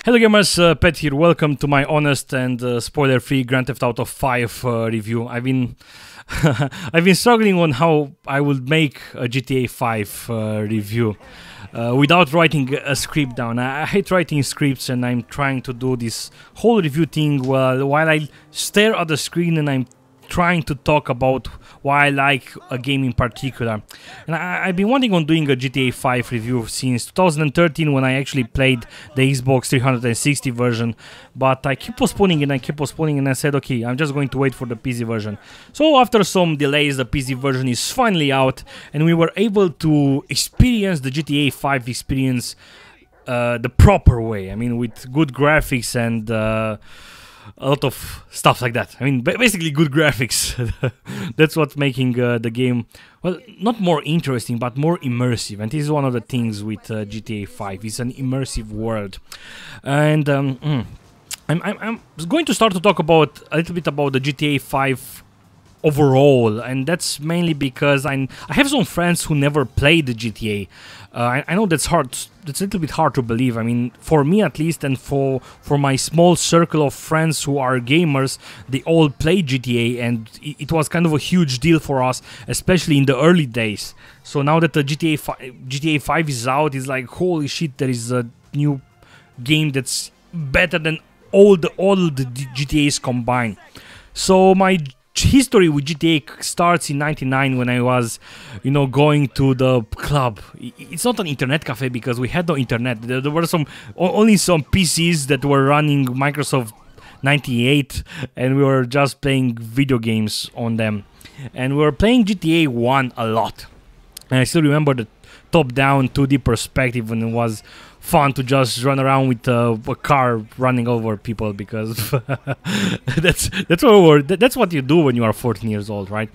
Hello gamers, Pet here. Welcome to my honest and spoiler-free Grand Theft Auto 5 review. I've been I've been struggling on how I would make a GTA 5 review without writing a script down. I hate writing scripts, and I'm trying to do this whole review thing while I stare at the screen and I'm trying to talk about why I like a game in particular. And I've been wanting on doing a GTA 5 review since 2013 when I actually played the Xbox 360 version, but I keep postponing and I said, okay, I'm just going to wait for the PC version. So after some delays, the PC version is finally out and we were able to experience the GTA 5 experience the proper way. I mean, with good graphics and a lot of stuff like that. I mean, basically good graphics. That's what's making the game, well, not more interesting, but more immersive. And this is one of the things with GTA 5. It's an immersive world. And I'm going to start to talk about a little bit about the GTA 5 overall, and that's mainly because I have some friends who never played the GTA. I know that's hard. That's a little bit hard to believe. I mean, for me at least, and for my small circle of friends who are gamers, they all played GTA, and it was kind of a huge deal for us, especially in the early days. So now that the GTA 5 is out, it's like, holy shit, there is a new game that's better than all the GTAs combined. So my history with GTA starts in '99 when I was, going to the club. It's not an internet cafe because we had no internet. There were only some PCs that were running Microsoft 98, and we were just playing video games on them. And we were playing GTA 1 a lot. And I still remember the top-down 2D perspective, and it was fun to just run around with a car running over people, because that's what you do when you are 14 years old, right?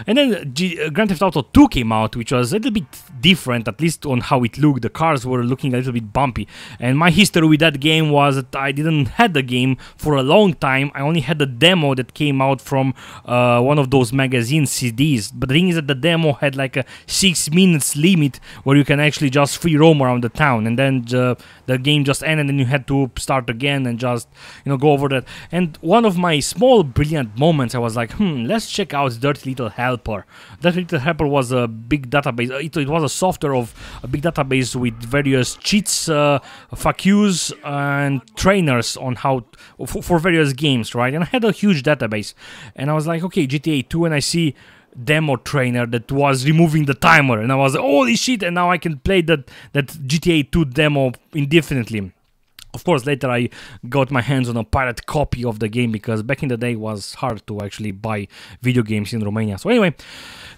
And then Grand Theft Auto 2 came out, which was a little bit different, at least on how it looked. The cars were looking a little bit bumpy, and my history with that game was that I didn't had the game for a long time. I only had the demo that came out from one of those magazine CDs, but the thing is that the demo had like a 6 minutes limit where you can actually just free roam around the town, and then the game just ended and you had to start again and just go over that. And one of my small brilliant moments, I was like, let's check out Dirty Little Helper. Dirty Little Helper was a big database. It was a software of a big database with various cheats, fuck yous, and trainers on how for various games, right? And I had a huge database, and I was like, okay, GTA 2, and I see demo trainer that was removing the timer, and I was like, holy shit, and now I can play that GTA 2 demo indefinitely. Of course, later I got my hands on a pirate copy of the game, because back in the day it was hard to actually buy video games in Romania. So anyway,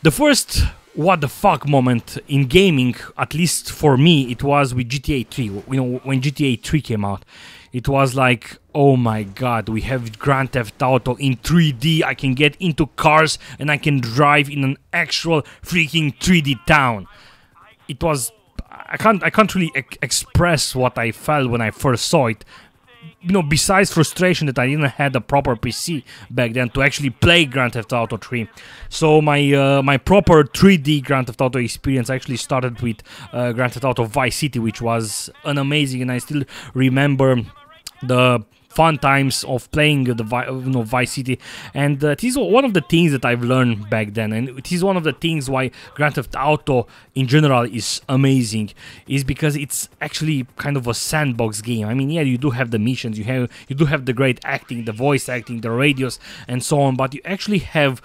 the first what the fuck moment in gaming, at least for me, it was with GTA 3. When GTA 3 came out, it was like, oh my god, we have Grand Theft Auto in 3D. I can get into cars and I can drive in an actual freaking 3D town. It was, I can't really express what I felt when I first saw it. Besides frustration that I didn't have a proper PC back then to actually play Grand Theft Auto 3. So my proper 3D Grand Theft Auto experience actually started with Grand Theft Auto Vice City, which was an amazing, and I still remember the fun times of playing the Vice City. And it is one of the things that I've learned back then, and it is one of the things why Grand Theft Auto in general is amazing, is because it's actually kind of a sandbox game. I mean, yeah, you do have the missions, you do have the great acting, the voice acting, the radios, and so on, but you actually have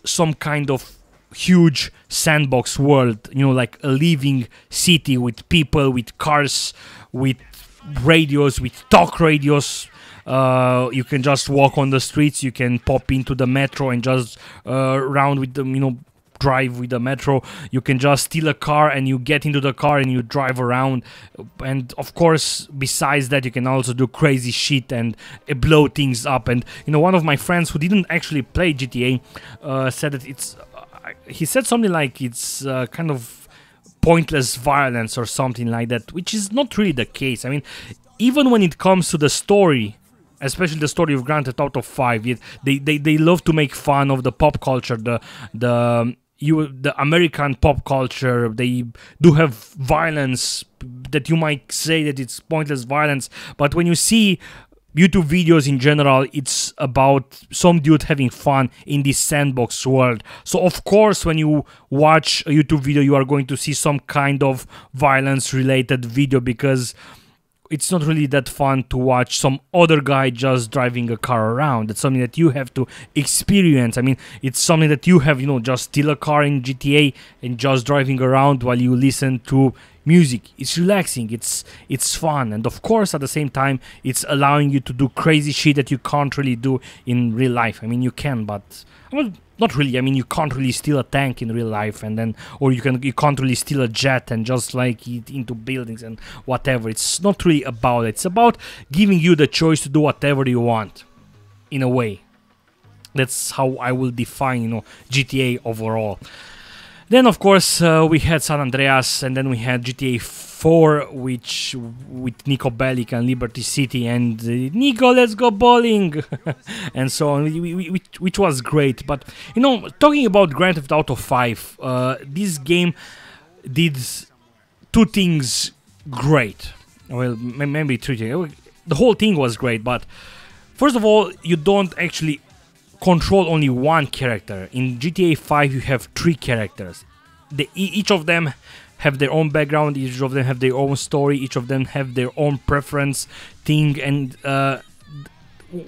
some kind of huge sandbox world, like a living city with people, with cars, with radios, with talk radios. You can just walk on the streets, you can pop into the metro and just round with them, drive with the metro. You can just steal a car and you get into the car and you drive around. And of course, besides that, you can also do crazy shit and blow things up. And one of my friends who didn't actually play GTA said that it's he said something like it's kind of pointless violence or something like that, which is not really the case. I mean, even when it comes to the story, especially the story of Grand Theft Auto 5, they love to make fun of the pop culture, the American pop culture. They do have violence that you might say that it's pointless violence, but when you see YouTube videos in general, it's about some dude having fun in this sandbox world. So of course, when you watch a YouTube video, you are going to see some kind of violence related video, because it's not really that fun to watch some other guy just driving a car around. It's something that you have to experience. I mean, it's something that you have, you know, just steal a car in GTA and just driving around while you listen to music. It's relaxing, it's fun, and of course at the same time it's allowing you to do crazy shit that you can't really do in real life. I mean, you can, but well, not really. I mean, you can't really steal a tank in real life, and then, or you can't really steal a jet and just like eat into buildings and whatever. It's not really about it. It's about giving you the choice to do whatever you want, in a way. That's how I will define, you know, GTA overall. Then of course we had San Andreas, and then we had GTA 4, which with Nico Bellic and Liberty City and Nico, let's go bowling, and so on, which was great. But you know, talking about Grand Theft Auto 5, this game did two things great. Well, maybe three things. The whole thing was great, but first of all, you don't actually control only one character. In GTA 5 you have three characters. Each of them have their own background, each of them have their own story, each of them have their own preference thing, and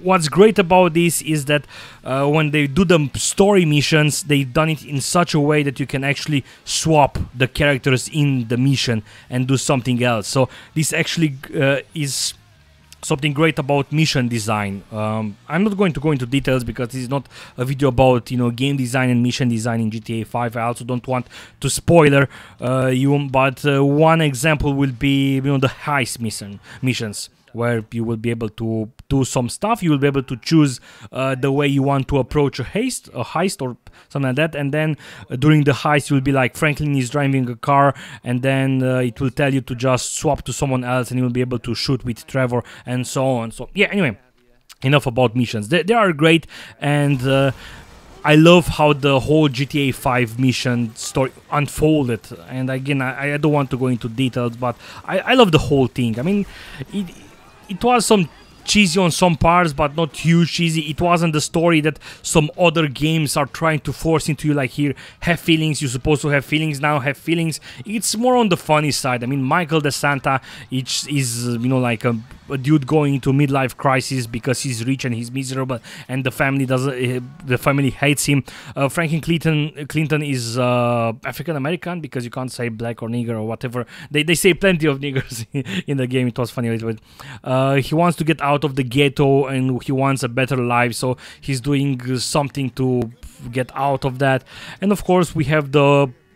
what's great about this is that when they do the story missions, they've done it in such a way that you can actually swap the characters in the mission and do something else. So this actually is something great about mission design. I'm not going to go into details because this is not a video about, you know, game design and mission design in GTA 5. I also don't want to spoiler you, but one example will be, you know, the heist missions, where you will be able to do some stuff. You will be able to choose the way you want to approach a heist or something like that, and then during the heist you will be like, Franklin is driving a car, and then it will tell you to just swap to someone else, and you will be able to shoot with Trevor, and so on. So yeah, anyway, enough about missions. They are great, and I love how the whole GTA 5 mission story unfolded. And again, I don't want to go into details, but I love the whole thing. I mean, it was some cheesy on some parts, but not huge cheesy. It wasn't the story that some other games are trying to force into you, like, here, have feelings, you're supposed to have feelings, now have feelings. It's more on the funny side. I mean, Michael DeSanta is, you know, like a dude going into midlife crisis because he's rich and he's miserable, and the family hates him. Franklin Clinton is African American, because you can't say black or nigger or whatever. They say plenty of niggers in the game. It was funny a little bit. He wants to get out of the ghetto and he wants a better life, so he's doing something to get out of that. And of course we have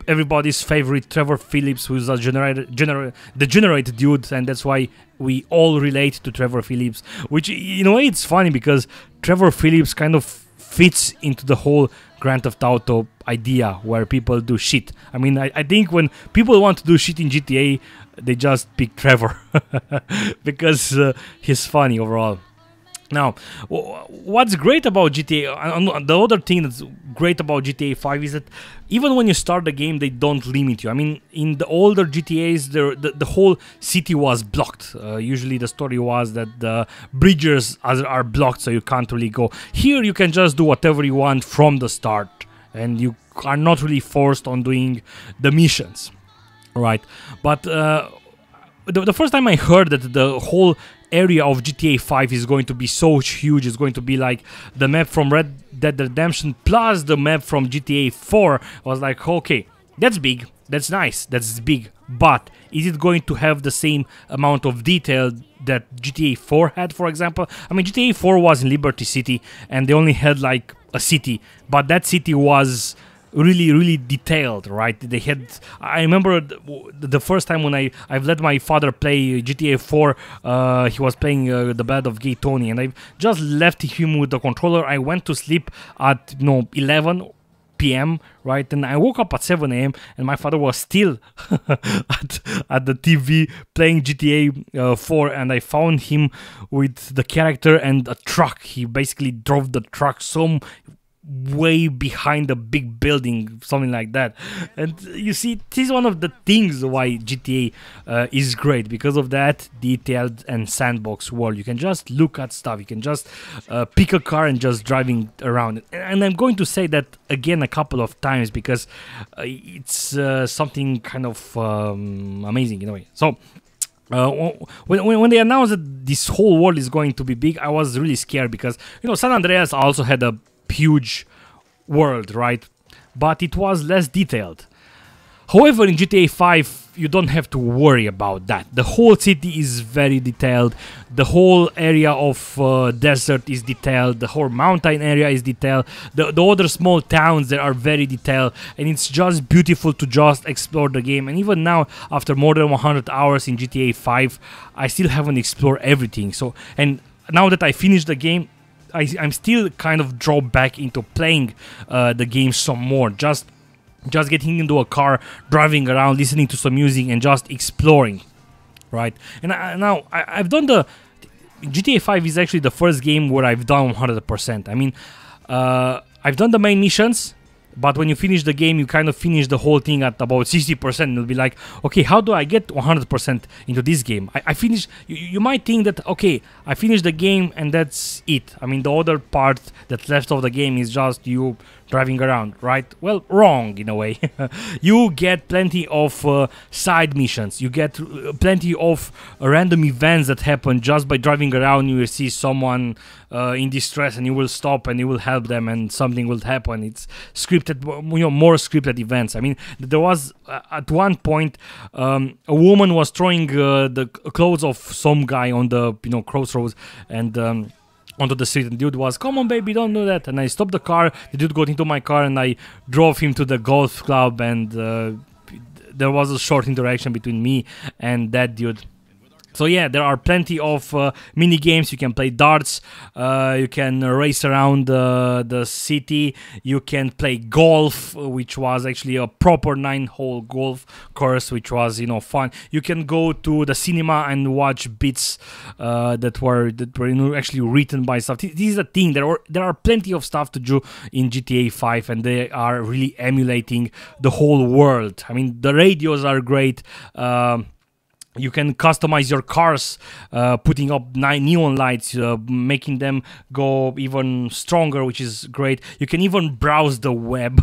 everybody's favorite Trevor Phillips, who's a degenerate dude, and that's why we all relate to Trevor Phillips, which, in a way, it's funny because Trevor Phillips kind of fits into the whole Grand Theft Auto idea where people do shit. I mean, I think when people want to do shit in GTA, they just pick Trevor because he's funny overall. Now, what's great about GTA, the other thing that's great about GTA 5 is that even when you start the game, they don't limit you. I mean, in the older GTAs, the whole city was blocked. Usually the story was that the bridges are blocked, so you can't really go. Here you can just do whatever you want from the start, and you are not really forced on doing the missions, right? But the first time I heard that the whole area of GTA 5 is going to be so huge, it's going to be like the map from Red Dead Redemption plus the map from GTA 4, I was like, okay, that's big, that's nice, that's big, but is it going to have the same amount of detail that GTA 4 had, for example? I mean, GTA 4 was in Liberty City and they only had like a city, but that city was really detailed, right? They had, I remember the first time when I've let my father play GTA 4, he was playing the Ballad of Gay Tony, and I just left him with the controller. I went to sleep at 11 p.m. right, and I woke up at 7 a.m. and my father was still at the TV playing GTA 4, and I found him with the character and a truck. He basically drove the truck way behind a big building, something like that. And you see, this is one of the things why GTA is great, because of that detailed and sandbox world. You can just look at stuff, you can just pick a car and just driving around. And I'm going to say that again a couple of times because it's something kind of amazing in a way. So when they announced that this whole world is going to be big, I was really scared because, you know, San Andreas also had a huge world, right? But it was less detailed. However, in GTA 5, you don't have to worry about that. The whole city is very detailed. The whole area of desert is detailed. The whole mountain area is detailed. The other small towns that are very detailed. And it's just beautiful to just explore the game. And even now, after more than 100 hours in GTA 5, I still haven't explored everything. So, and now that I finished the game, I'm still kind of drawn back into playing the game some more. Just getting into a car, driving around, listening to some music, and just exploring, right? And now I've done the GTA 5 is actually the first game where I've done 100%. I mean, I've done the main missions, but when you finish the game, you kind of finish the whole thing at about 60%. And you'll be like, okay, how do I get 100% into this game? I finished. You might think that, okay, I finished the game and that's it. I mean, the other part that's left of the game is just you driving around, right? Well, wrong in a way. You get plenty of side missions. You get plenty of random events that happen just by driving around. You will see someone in distress and you will stop and you will help them and something will happen. It's scripted, you know, more scripted events. I mean, there was at one point a woman was throwing the clothes of some guy on the, you know, crossroads and onto the street, and the dude was, come on baby, don't do that. And I stopped the car, the dude got into my car and I drove him to the golf club, and there was a short interaction between me and that dude. So yeah, there are plenty of mini games. You can play darts, you can race around the city, you can play golf, which was actually a proper 9-hole golf course, which was, you know, fun. You can go to the cinema and watch bits that were you know, actually written by stuff. This is the thing. There are plenty of stuff to do in GTA 5, and they are really emulating the whole world. I mean, the radios are great. You can customize your cars, putting up neon lights, making them go even stronger, which is great. You can even browse the web,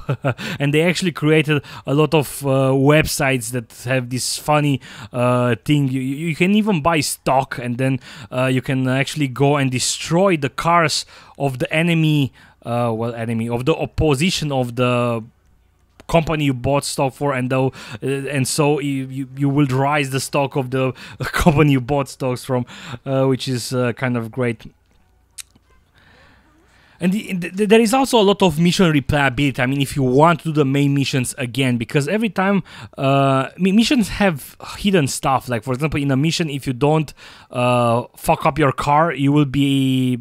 and they actually created a lot of websites that have this funny thing. You can even buy stock, and then you can actually go and destroy the cars of the enemy, of the opposition of the company you bought stock for, and so you will rise the stock of the company you bought stocks from, which is kind of great. And there is also a lot of mission replayability. I mean, if you want to do the main missions again, because every time missions have hidden stuff. Like, for example, in a mission, if you don't fuck up your car, you will be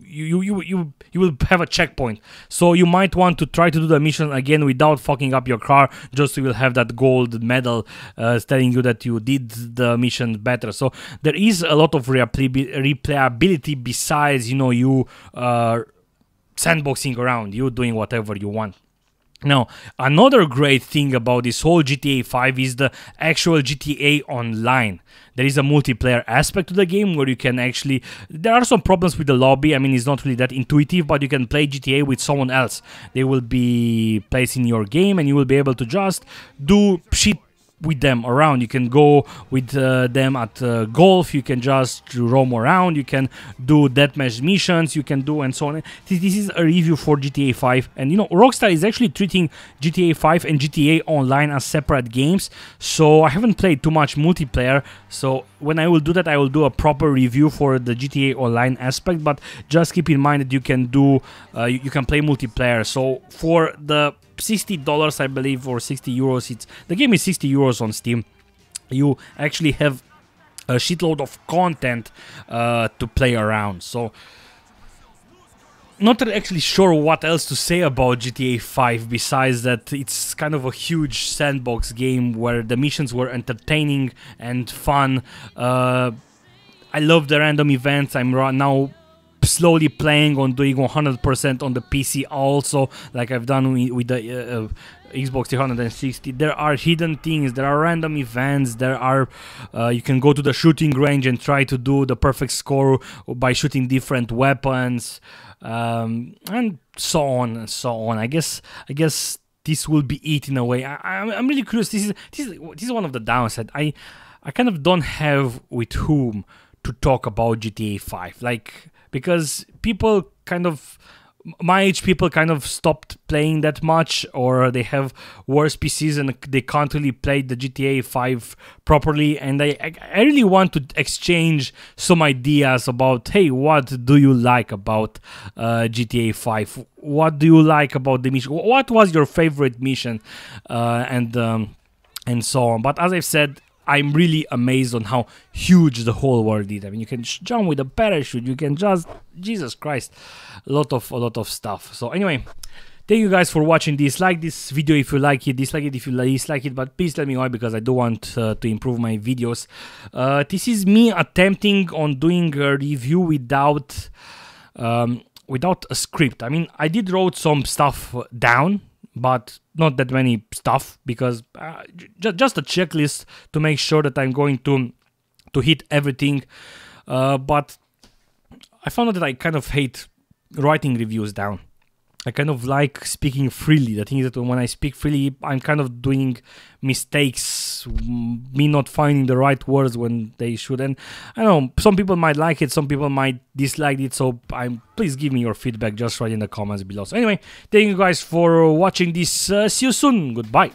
you will have a checkpoint. So you might want to try to do the mission again without fucking up your car, just so you will have that gold medal telling you that you did the mission better. So there is a lot of replayability besides, you know, you sandboxing around, you doing whatever you want. Now, another great thing about this whole GTA 5 is the actual GTA Online. There is a multiplayer aspect to the game where you can actually... There are some problems with the lobby. I mean, it's not really that intuitive, but you can play GTA with someone else. They will be placed in your game and you will be able to just do shit with them around. You can go with them at golf, you can just roam around, you can do deathmatch missions, you can do and so on. This is a review for GTA 5, and you know, Rockstar is actually treating GTA 5 and GTA Online as separate games, so I haven't played too much multiplayer. So when I will do that, I will do a proper review for the GTA Online aspect, but just keep in mind that you can do you can play multiplayer. So for the $60, I believe, or 60 euros, the game is 60 euros on Steam. You actually have a shitload of content to play around. So not actually sure what else to say about GTA 5 besides that it's kind of a huge sandbox game where the missions were entertaining and fun. I love the random events. I'm now slowly playing on doing 100% on the PC also, like I've done with the Xbox 360. There are hidden things, there are random events, there are you can go to the shooting range and try to do the perfect score by shooting different weapons, and so on and so on. I guess this will be it in a way. I'm really curious. This is one of the downsides. I kind of don't have with whom to talk about GTA 5, like, because people kind of, my age people kind of stopped playing that much, or they have worse PCs and they can't really play the GTA 5 properly, and I really want to exchange some ideas about, hey, what do you like about GTA 5? What do you like about the mission? What was your favorite mission? And so on. But as I've said, I'm really amazed on how huge the whole world is. I mean, you can jump with a parachute, you can just, Jesus Christ, a lot of stuff. So anyway, thank you guys for watching this. Like this video if you like it, dislike it if you dislike it, but please tell me why, because I do want to improve my videos. This is me attempting on doing a review without a script. I mean, I did wrote some stuff down, but not that many stuff, because just a checklist to make sure that I'm going to hit everything. But I found out that I kind of hate writing reviews down. I kind of like speaking freely. The thing is that when I speak freely, I'm kind of doing mistakes, me not finding the right words when they should. And I don't know, some people might like it, some people might dislike it. So please give me your feedback, just write in the comments below. So anyway, thank you guys for watching this. See you soon. Goodbye.